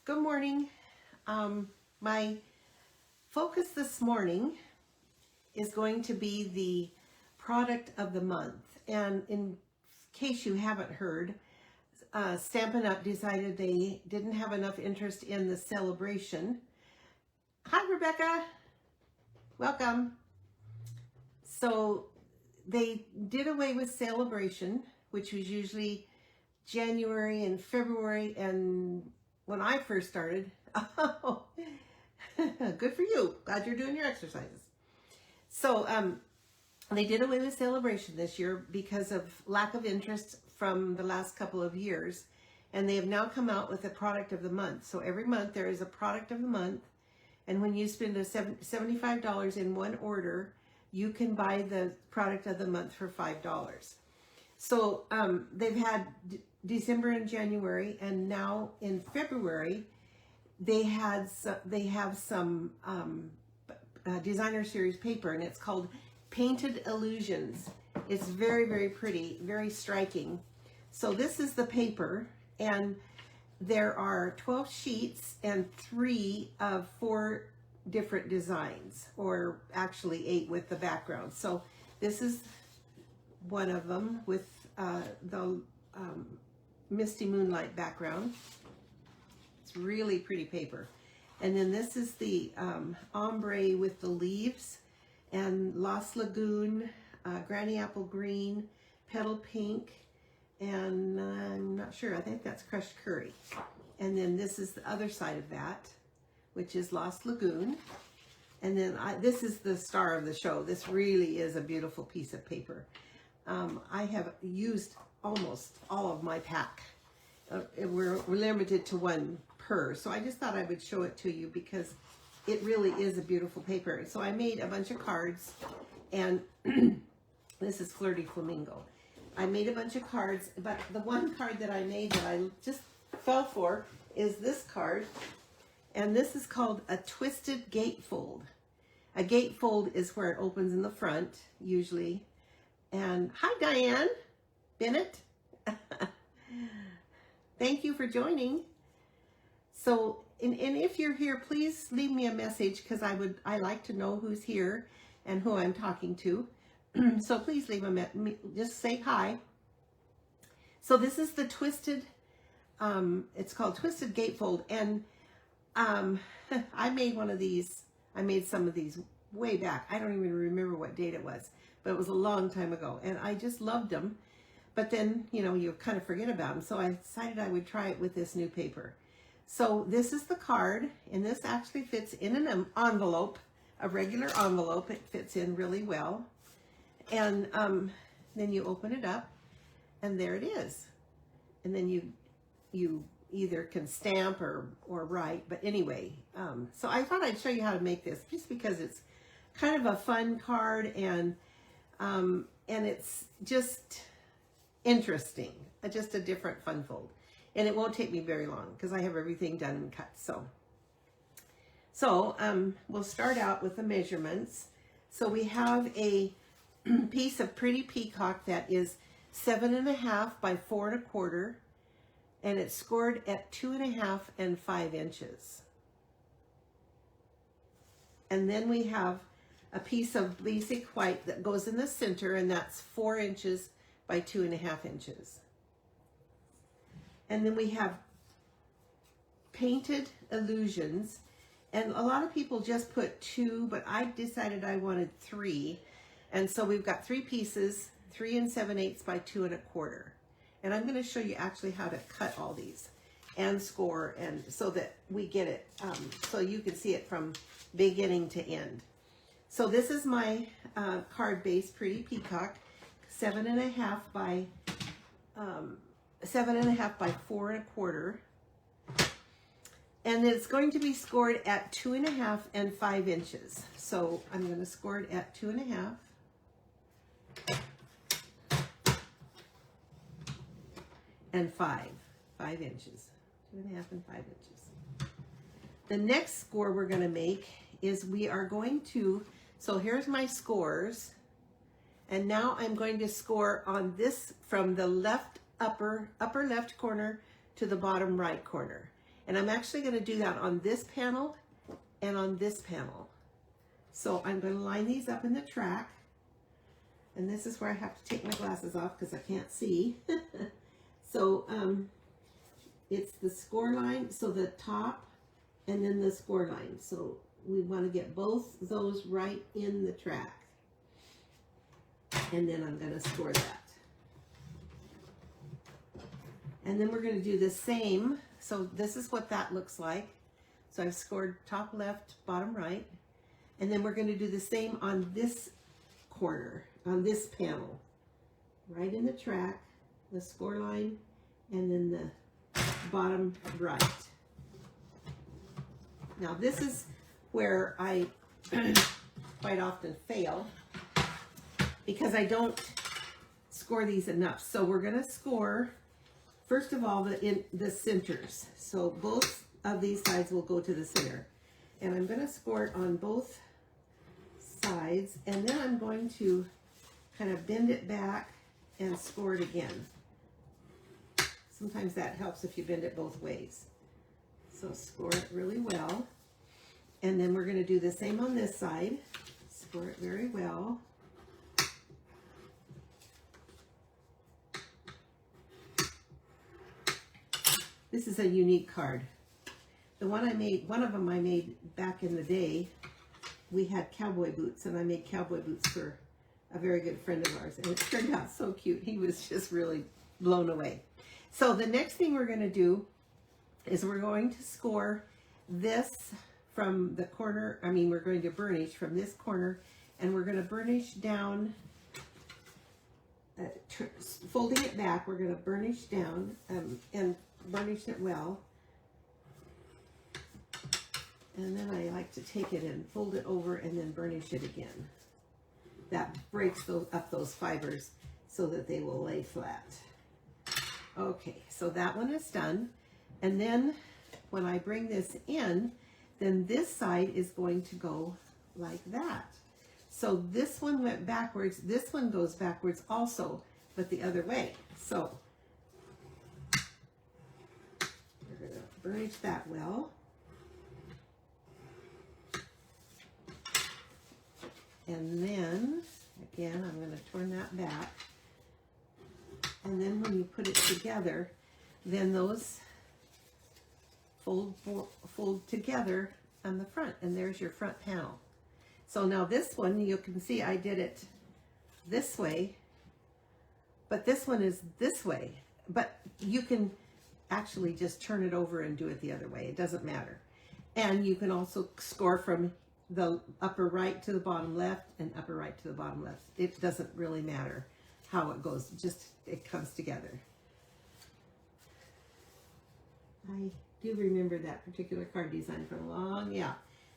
Good morning. My focus this morning is going to be the product of the month. And in case you haven't heard, Stampin' Up! Decided they didn't have enough interest in the celebration. Hi, Rebecca. Welcome. So they did away with celebration, which was usually January and February, and when I first started, oh, good for you. Glad you're doing your exercises. So they did away with celebration this year because of lack of interest from the last couple of years, and they have now come out with a product of the month. So every month there is a product of the month, and when you spend $75 in one order, you can buy the product of the month for $5. So they've had December and January, and now in February they have some designer series paper, and it's called Painted Illusions. It's very, very pretty, very striking. So this is the paper, and there are 12 sheets and 3 of 4 different designs, or actually 8 with the background. So this is one of them with the misty moonlight background. It's really pretty paper. And then this is the ombre with the leaves, and Lost Lagoon, Granny Apple Green, Petal Pink, and I'm not sure, I think that's Crushed Curry. And then this is the other side of that, which is Lost Lagoon. And then this is the star of the show. This really is a beautiful piece of paper. I have used almost all of my pack. We're limited to 1 per, so I just thought I would show it to you because it really is a beautiful paper. So I made a bunch of cards, and this is Flirty Flamingo. I made a bunch of cards, but the one card that I made that I just fell for is this card, and this is called a Twisted Gatefold. A gatefold is where it opens in the front, usually. And hi, Diane Bennett. Thank you for joining. So, and if you're here, please leave me a message, because I like to know who's here and who I'm talking to. So please leave just say hi. So this is the twisted, it's called Twisted Gatefold, and I made one of these. I made some of these way back. I don't even remember what date it was, but it was a long time ago, and I just loved them. But then, you know, you kind of forget about them. So I decided I would try it with this new paper. So this is the card, and this actually fits in an envelope, a regular envelope. It fits in really well. And then you open it up, and there it is. And then you either can stamp or write. But anyway, so I thought I'd show you how to make this, just because it's kind of a fun card, and it's just interesting, just a different fun fold, and it won't take me very long because I have everything done and cut. So we'll start out with the measurements. So we have a piece of pretty peacock that is 7.5 by 4 1/4, and it's scored at 2.5 and 5 inches. And then we have a piece of basic white that goes in the center, and that's 4 inches by 2.5 inches. And then we have Painted Illusions, and a lot of people just put 2, but I decided I wanted 3. And so we've got 3 pieces, 3 7/8 by 2 1/4. And I'm going to show you actually how to cut all these and score, and so that we get it, so you can see it from beginning to end. So this is my card base, Pretty Peacock, 7.5 by 4 1/4, and it's going to be scored at 2.5 and 5 inches. So I'm going to score it at 2.5. And 5 inches, 2.5 and 5 inches. The next score we're going to make is we are going to, so here's my scores, and now I'm going to score on this from the left upper left corner to the bottom right corner. And I'm actually going to do that on this panel and on this panel. So I'm going to line these up in the track. And this is where I have to take my glasses off because I can't see. So it's the score line, so the top and then the score line. So we want to get both those right in the track. And then I'm going to score that. And then we're going to do the same. So this is what that looks like. So I've scored top left, bottom right. And then we're going to do the same on this corner, on this panel. Right in the track, the score line, and then the bottom right. Now this is where I quite often fail because I don't score these enough. So we're going to score, first of all, the centers. So both of these sides will go to the center. And I'm going to score it on both sides, and then I'm going to kind of bend it back and score it again. Sometimes that helps if you bend it both ways. So score it really well. And then we're going to do the same on this side. Score it very well. This is a unique card. The one I made, one of them I made back in the day, we had cowboy boots, and I made cowboy boots for a very good friend of ours, and it turned out so cute. He was just really blown away. So the next thing we're going to do is we're going to score this from the corner. I mean, we're going to burnish from this corner, and we're going to burnish down, folding it back. We're going to burnish down and burnish it well. And then I like to take it and fold it over and then burnish it again. That breaks up those fibers so that they will lay flat. Okay, so that one is done. And then when I bring this in, then this side is going to go like that. So this one went backwards, this one goes backwards also, but the other way. So we're going to burnish that well. And then, again, I'm going to turn that back. And then when you put it together, then those fold together on the front. And there's your front panel. So now this one, you can see I did it this way, but this one is this way. But you can actually just turn it over and do it the other way. It doesn't matter. And you can also score from the upper right to the bottom left and upper right to the bottom left. It doesn't really matter how it goes, just it comes together. I do remember that particular card design from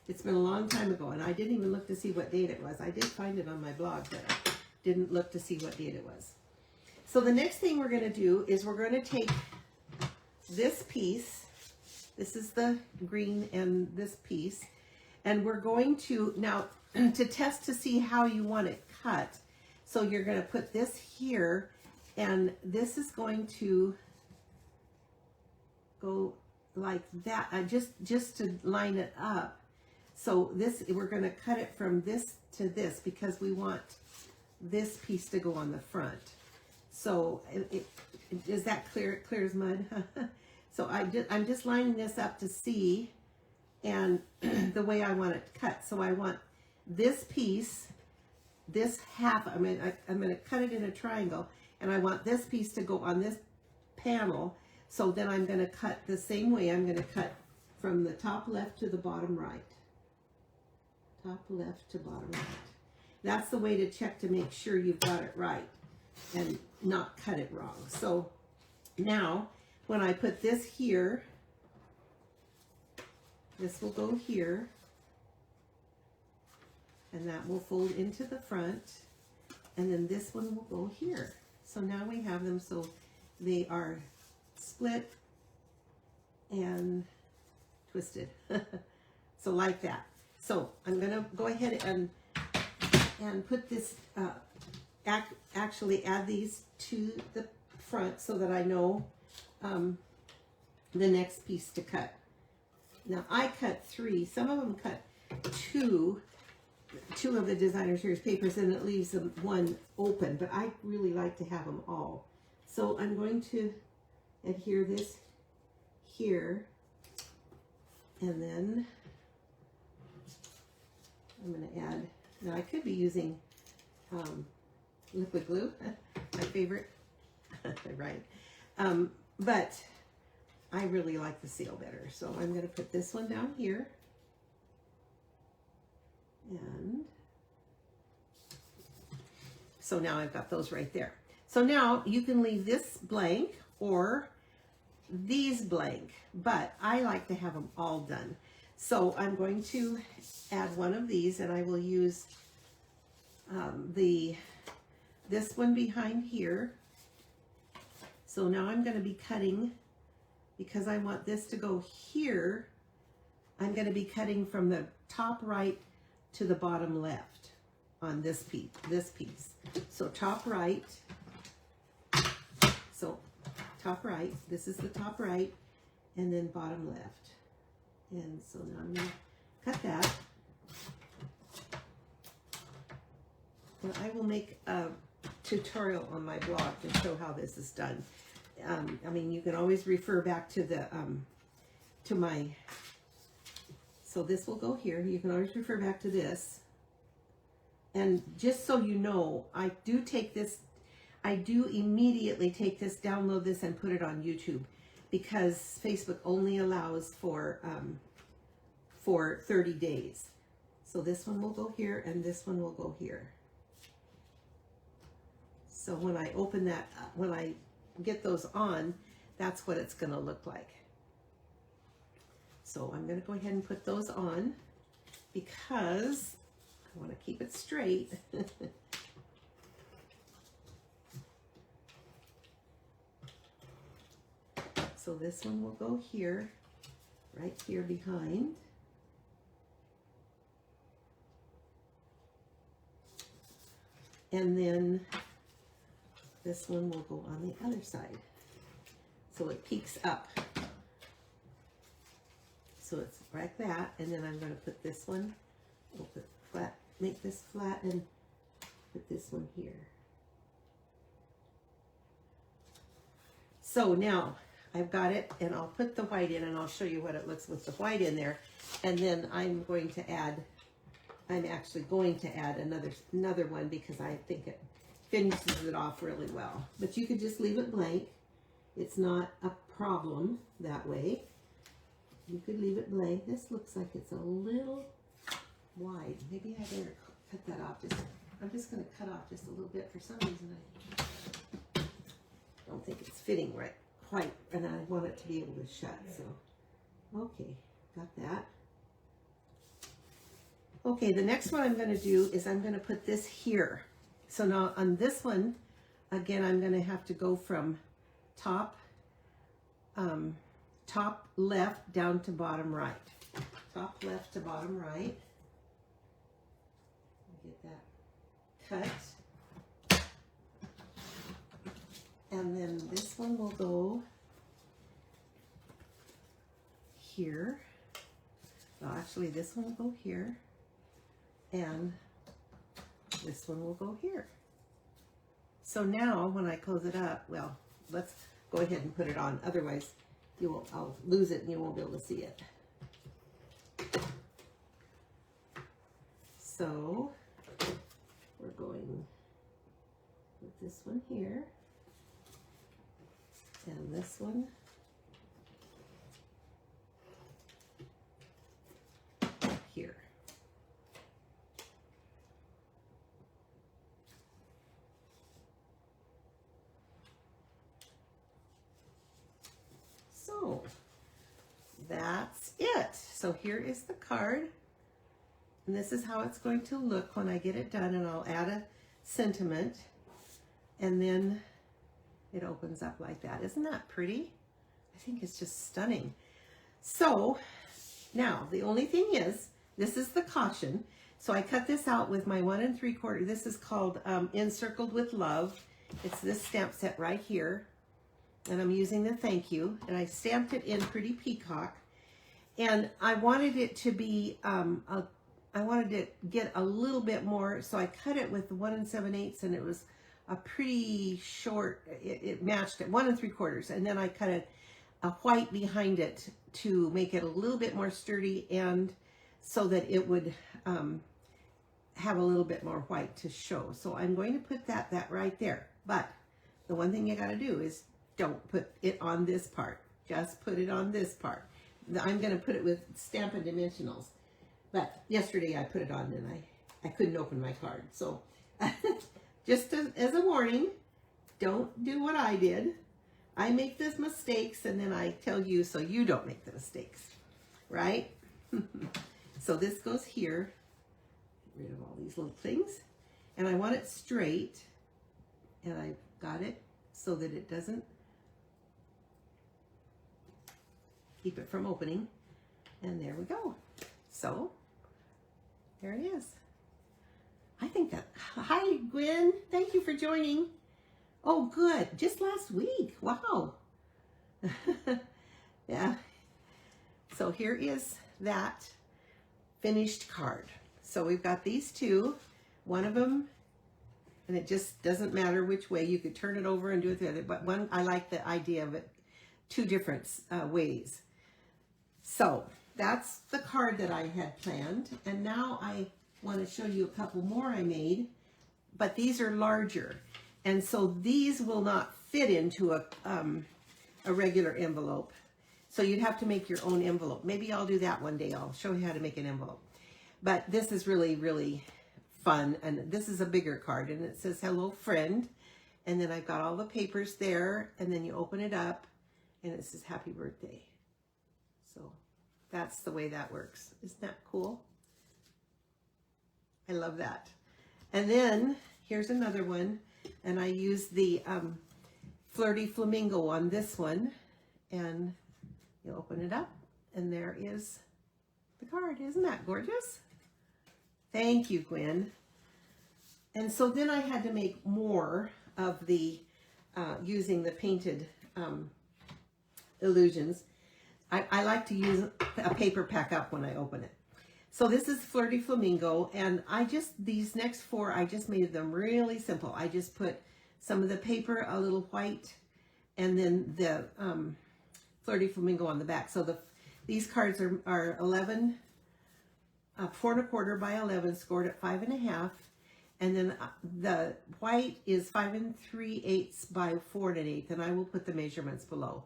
it's been a long time ago, and I didn't even look to see what date it was. I did find it on my blog, but I didn't look to see what date it was. So the next thing we're going to do is we're going to take this piece, this is the green and this piece, and we're going to, now, to test to see how you want it cut. So you're going to put this here, and this is going to go like that, just to line it up. So this, we're going to cut it from this to this because we want this piece to go on the front. So is that clear as mud? So I'm just lining this up to see and the way I want it cut. So I want this piece, this half, I'm going to cut it in a triangle, and I want this piece to go on this panel. So then I'm going to cut the same way. I'm going to cut from the top left to the bottom right. Top left to bottom right. That's the way to check to make sure you've got it right and not cut it wrong. So now when I put this here, this will go here, and that will fold into the front, and then this one will go here. So now we have them so they are split and twisted. So like that. So I'm going to go ahead and put this, actually add these to the front so that I know the next piece to cut. Now I cut 3, some of them cut 2 of the designer series papers, and it leaves them 1 open, but I really like to have them all. So I'm going to adhere this here, and then I'm going to add, now I could be using liquid glue, my favorite, right? But I really like the seal better. So I'm going to put this one down here. And so now I've got those right there. So now you can leave this blank or these blank, but I like to have them all done. So I'm going to add one of these, and I will use this one behind here. So now I'm going to be cutting, because I want this to go here, I'm going to be cutting from the top right to the bottom left on this piece. So top right, this is the top right, and then bottom left. And so now I'm going to cut that. And I will make a tutorial on my blog to show how this is done. I mean, you can always refer back to the so this will go here. You can always refer back to this. And just so you know, I do immediately take this, download this, and put it on YouTube, because Facebook only allows for 30 days. So this one will go here, and this one will go here. So when I open that, when I get those on, that's what it's going to look like. So I'm going to go ahead and put those on because I want to keep it straight. So this one will go here, right here behind. And then this one will go on the other side. So it peeks up. So it's like that, and then I'm going to put this one, we'll put flat, make this flat, and put this one here. So now I've got it, and I'll put the white in, and I'll show you what it looks with the white in there. And then I'm actually going to add another one, because I think it finishes it off really well. But you could just leave it blank. It's not a problem that way. You could leave it blank. This looks like it's a little wide. Maybe I better cut that off. I'm just going to cut off just a little bit. For some reason, I don't think it's fitting right quite, and I want it to be able to shut. So, okay, got that. Okay, the next one I'm going to do is I'm going to put this here. So now on this one, again, I'm going to have to go from top left down to bottom right. Top left to bottom right. Get that cut. And then this one will go here. Well, actually, this one will go here. And this one will go here. So now when I close it up, well, let's go ahead and put it on. Otherwise, I'll lose it and you won't be able to see it. So we're going with this one here, and this one here. So that's it. So here is the card, and this is how it's going to look when I get it done, and I'll add a sentiment, and then it opens up like that. Isn't that pretty? I think it's just stunning. So now the only thing is, this is the caution. So I cut this out with my 1 3/4. This is called Encircled with Love. It's this stamp set right here. and I'm using the thank you, and I stamped it in Pretty Peacock, and I wanted it to be, I wanted to get a little bit more, so I cut it with 1 7/8, and it was a pretty short, it matched at 1 3/4, and then I cut a white behind it to make it a little bit more sturdy, and so that it would have a little bit more white to show. So I'm going to put that right there. But the one thing you got to do is don't put it on this part. Just put it on this part. I'm going to put it with Stampin' Dimensionals. But yesterday I put it on and I couldn't open my card. So just as a warning, don't do what I did. I make those mistakes and then I tell you so you don't make the mistakes, right? So this goes here. Get rid of all these little things. And I want it straight. And I got it so that it doesn't keep it from opening. And there we go. So there it is. I think that, hi Gwen, thank you for joining. Oh good, just last week, wow. Yeah, so here is that finished card. So we've got these two, one of them, and it just doesn't matter which way, you could turn it over and do it the other, but one, I like the idea of it, two different ways. So that's the card that I had planned, and now I want to show you a couple more I made, but these are larger, and so these will not fit into a regular envelope, so you'd have to make your own envelope. Maybe I'll do that one day. I'll show you how to make an envelope, but this is really, really fun, and this is a bigger card, and it says hello friend, and then I've got all the papers there, and then you open it up, and it says happy birthday. So that's the way that works. Isn't that cool? I love that. And then here's another one, and I use the Flirty Flamingo on this one, and you open it up, and there is the card. Isn't that gorgeous? Thank you, Gwen. And so then I had to make more of the using the painted illusions. I like to use a paper pack up when I open it. So this is Flirty Flamingo, and these next four, I just made them really simple. I just put some of the paper, a little white, and then the Flirty Flamingo on the back. So these cards are 11, 4 1/4 by 11, scored at 5 1/2. And then the white is 5 3/8 by 4 1/8, and I will put the measurements below.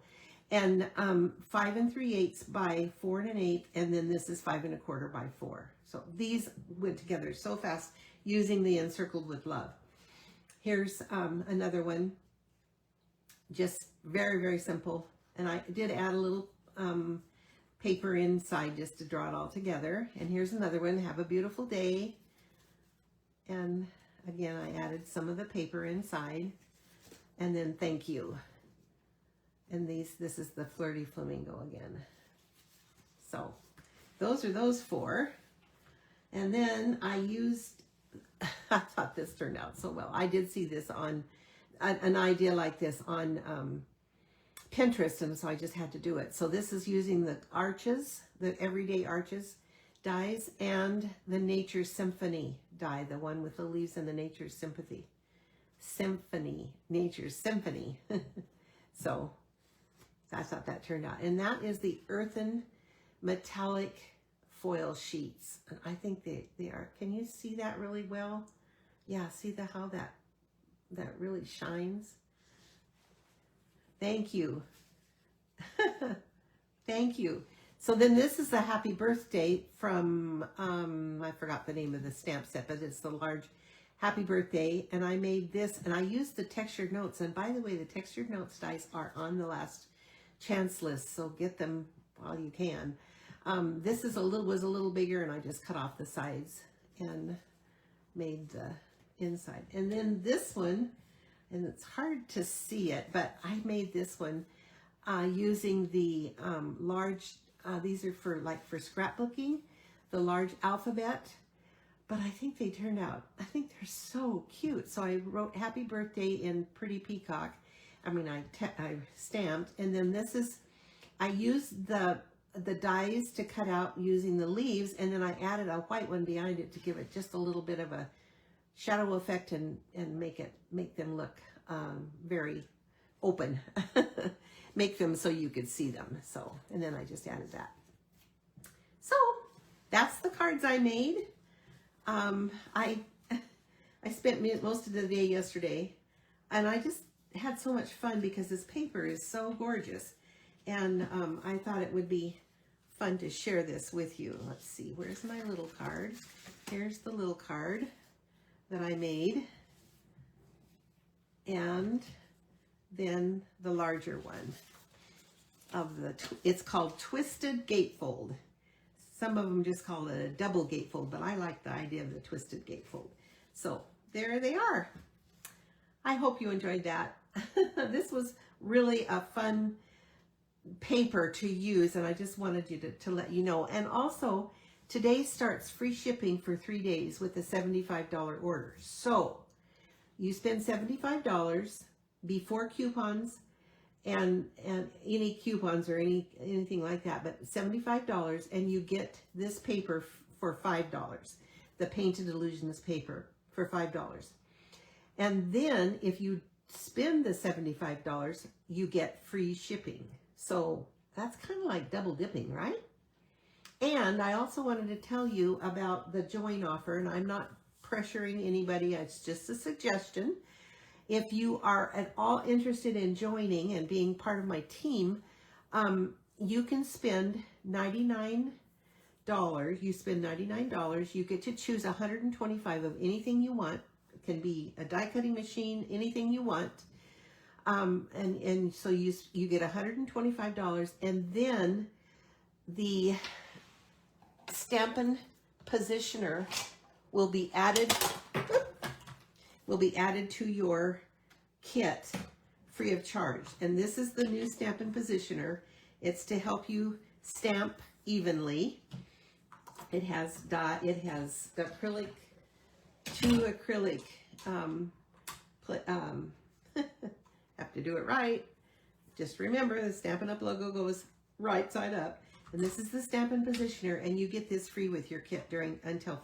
And 5 3/8 by 4 1/8, and then this is 5 1/4 by 4. So these went together so fast using the Encircled with Love. Here's another one, just very, very simple. And I did add a little paper inside just to draw it all together. And here's another one, have a beautiful day. And again, I added some of the paper inside, and then thank you. And this is the Flirty Flamingo again. So those are those four. And then I used, I thought this turned out so well. I did see this on, an idea like this on Pinterest, and so I just had to do it. So this is using the arches, the Everyday Arches dies, and the Nature Symphony die, the one with the leaves and the Nature Sympathy. Symphony, Nature Symphony. So I thought that turned out. And that is the earthen metallic foil sheets. And I think they are, can you see that really well? Yeah, see how that really shines? Thank you. Thank you. So then this is the happy birthday from, I forgot the name of the stamp set, but it's the large happy birthday. And I made this, and I used the textured notes. And by the way, the textured notes dies are on the last chance list, so get them while you can. This is was a little bigger, and I just cut off the sides and made the inside. And then this one, and it's hard to see it, but I made this one using the large, these are for scrapbooking, the large alphabet, but I think they turned out, I think they're so cute. So I wrote happy birthday in Pretty Peacock, I stamped, and then this is, I used the dies to cut out using the leaves, and then I added a white one behind it to give it just a little bit of a shadow effect and make them look very open. Make them so you could see them. So, and then I just added that. So that's the cards I made. I spent most of the day yesterday, and I just had so much fun because this paper is so gorgeous. And I thought it would be fun to share this with you. Let's see, where's my little card? Here's the little card that I made. And then the larger one of the, it's called Twisted Gatefold. Some of them just call it a double gatefold, but I like the idea of the twisted gatefold. So there they are. I hope you enjoyed that. This was really a fun paper to use, and I just wanted you to let you know. And also, today starts free shipping for 3 days with a $75 order. So you spend $75 before coupons and any coupons or anything like that, but $75, and you get this paper for $5. The Painted Illusions paper for $5. And then if you spend the $75, you get free shipping. So that's kind of like double dipping, right? And I also wanted to tell you about the join offer, and I'm not pressuring anybody, it's just a suggestion. If you are at all interested in joining and being part of my team, you can spend $99. You spend $99. You get to choose 125 of anything you want. It can be a die cutting machine, anything you want. And so you get $125, and then the Stampin' Positioner will be added to your kit free of charge. And this is the new Stampin' Positioner. It's to help you stamp evenly. It has acrylic, two acrylic, have to do it right. Just remember the Stampin' Up logo goes right side up. And this is the Stampin' Positioner, and you get this free with your kit until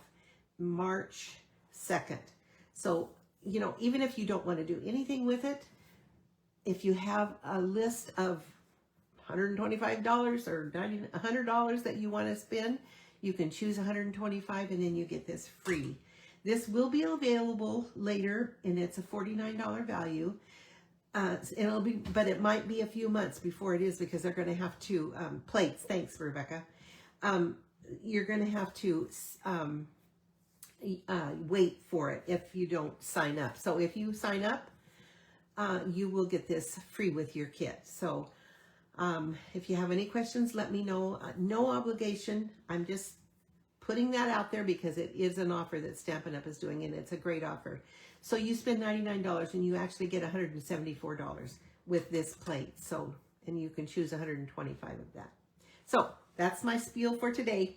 March 2nd. So, you know, even if you don't want to do anything with it, if you have a list of $125 or $100 that you want to spend, you can choose 125, and then you get this free. This will be available later, and it's a $49 value. But it might be a few months before it is, because they're going to have to plates. Thanks, Rebecca. You're going to have to wait for it if you don't sign up. So if you sign up, you will get this free with your kit. So if you have any questions, let me know. No obligation. I'm just putting that out there because it is an offer that Stampin' Up is doing, and it's a great offer. So you spend $99 and you actually get $174 with this plate. So, and you can choose 125 of that. So that's my spiel for today.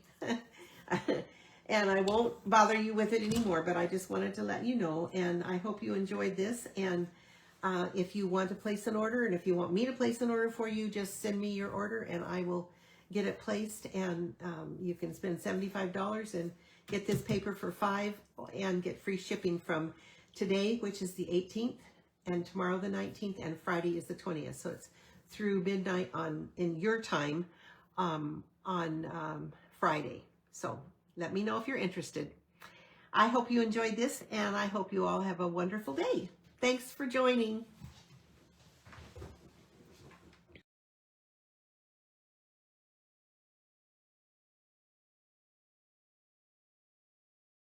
And I won't bother you with it anymore, but I just wanted to let you know, and I hope you enjoyed this. And if you want to place an order, and if you want me to place an order for you, just send me your order and I will get it placed. And you can spend $75 and get this paper for $5 and get free shipping from today, which is the 18th, and tomorrow the 19th, and Friday is the 20th. So it's through midnight in your time on Friday. So let me know if you're interested. I hope you enjoyed this, and I hope you all have a wonderful day. Thanks for joining.